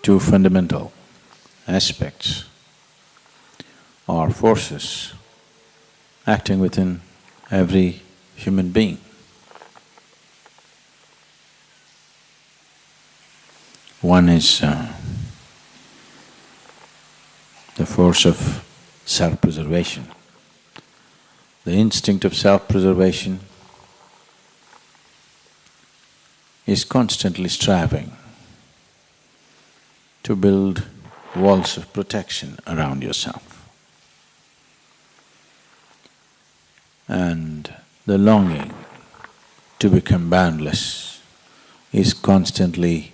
two fundamental aspects or forces acting within every human being. One is the force of self-preservation. The instinct of self-preservation is constantly striving to build walls of protection around yourself. And the longing to become boundless is constantly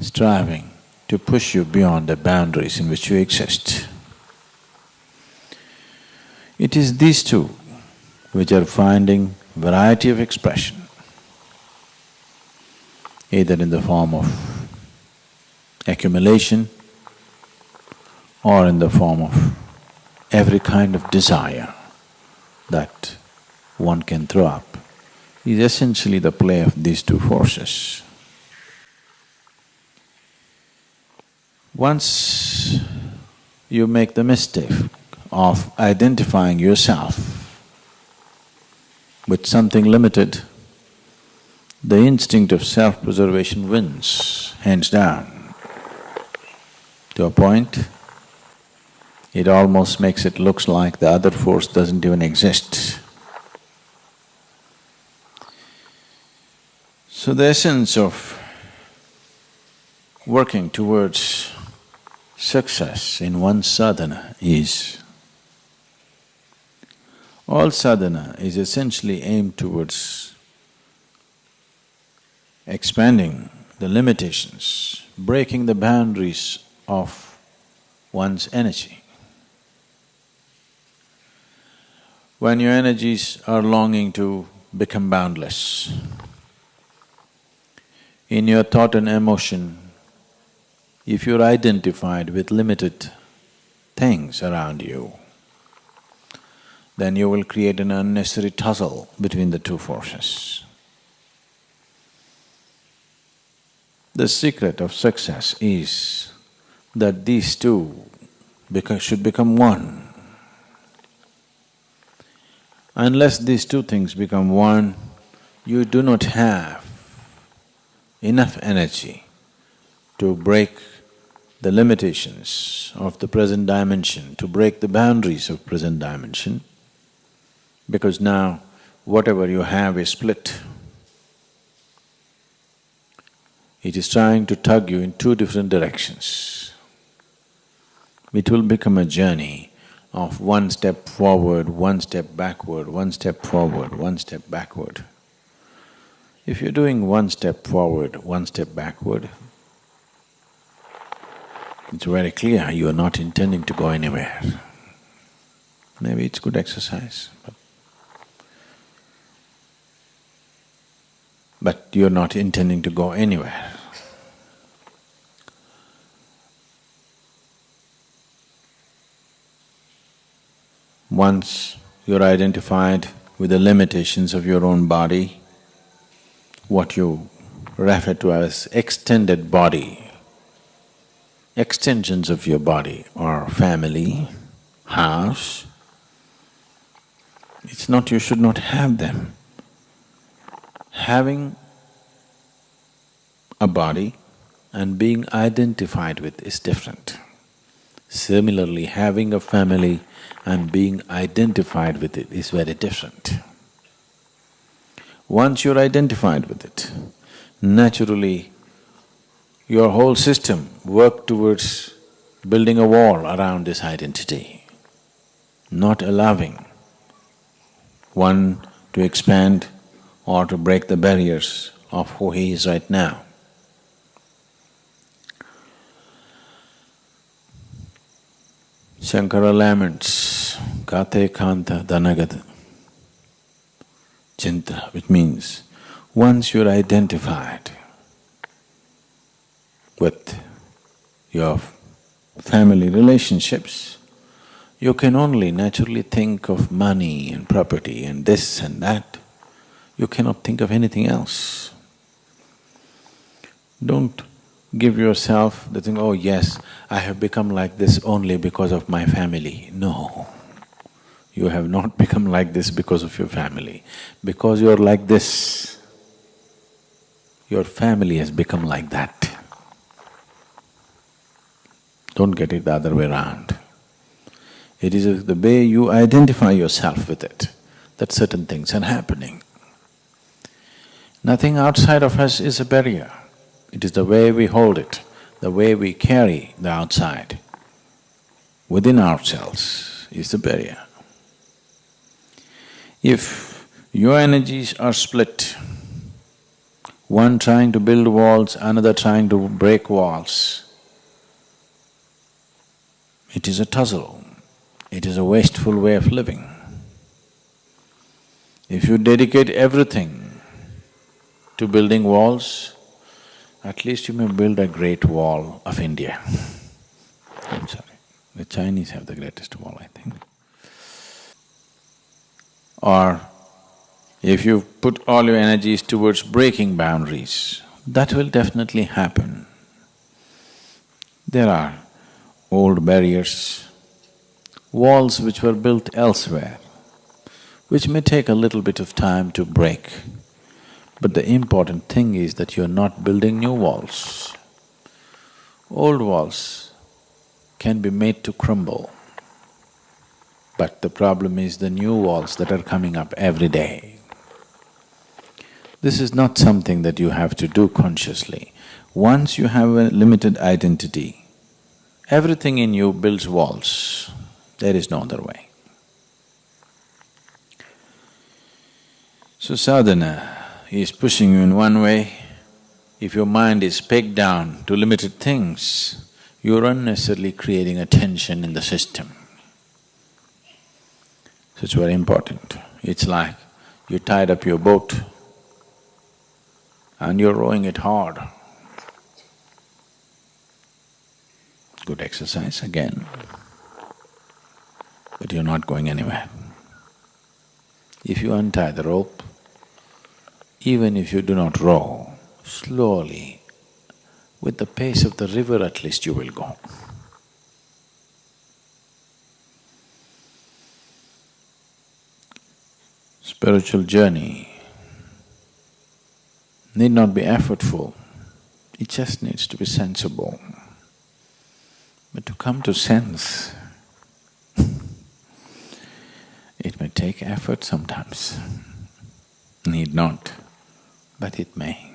striving to push you beyond the boundaries in which you exist. It is these two which are finding variety of expression, either in the form of accumulation or in the form of every kind of desire that one can throw up, is essentially the play of these two forces. Once you make the mistake of identifying yourself with something limited, the instinct of self-preservation wins, hands down, to a point it almost makes it looks like the other force doesn't even exist. So the essence of working towards success in one's sadhana is, all sadhana is essentially aimed towards expanding the limitations, breaking the boundaries of one's energy. When your energies are longing to become boundless, in your thought and emotion, if you're identified with limited things around you, then you will create an unnecessary tussle between the two forces. The secret of success is that these two should become one. Unless these two things become one, you do not have enough energy to break the limitations of the present dimension, to break the boundaries of present dimension, because now whatever you have is split. It is trying to tug you in two different directions. It will become a journey of one step forward, one step backward, one step forward, one step backward. If you're doing one step forward, one step backward, it's very clear you are not intending to go anywhere. Maybe it's good exercise, but you're not intending to go anywhere. Once you're identified with the limitations of your own body, what you refer to as extended body, extensions of your body are family, house, it's not… you should not have them. Having a body and being identified with is different. Similarly, having a family and being identified with it is very different. Once you're identified with it, naturally your whole system works towards building a wall around this identity, not allowing one to expand or to break the barriers of who he is right now. Shankara laments, kate kanta dhanagata chinta, which means once you're identified with your family relationships, you can only naturally think of money and property and this and that. You cannot think of anything else. Don't give yourself the thing, oh yes, I have become like this only because of my family. No, you have not become like this because of your family. Because you're like this, your family has become like that. Don't get it the other way around. It is the way you identify yourself with it, that certain things are happening. Nothing outside of us is a barrier. It is the way we hold it, the way we carry the outside within ourselves is the barrier. If your energies are split, one trying to build walls, another trying to break walls, it is a tussle, it is a wasteful way of living. If you dedicate everything to building walls, at least you may build a great wall of India. I'm sorry, the Chinese have the greatest wall, I think. Or if you put all your energies towards breaking boundaries, that will definitely happen. There are old barriers, walls which were built elsewhere, which may take a little bit of time to break. But the important thing is that you're not building new walls. Old walls can be made to crumble, but the problem is the new walls that are coming up every day. This is not something that you have to do consciously. Once you have a limited identity, everything in you builds walls. There is no other way. So sadhana is pushing you in one way. If your mind is pegged down to limited things, you're unnecessarily creating a tension in the system. So it's very important. It's like you tied up your boat and you're rowing it hard. Good exercise again, but you're not going anywhere. If you untie the rope, even if you do not row, slowly, with the pace of the river at least you will go. Spiritual journey need not be effortful, it just needs to be sensible. But to come to sense, it may take effort sometimes. Need not, but it may.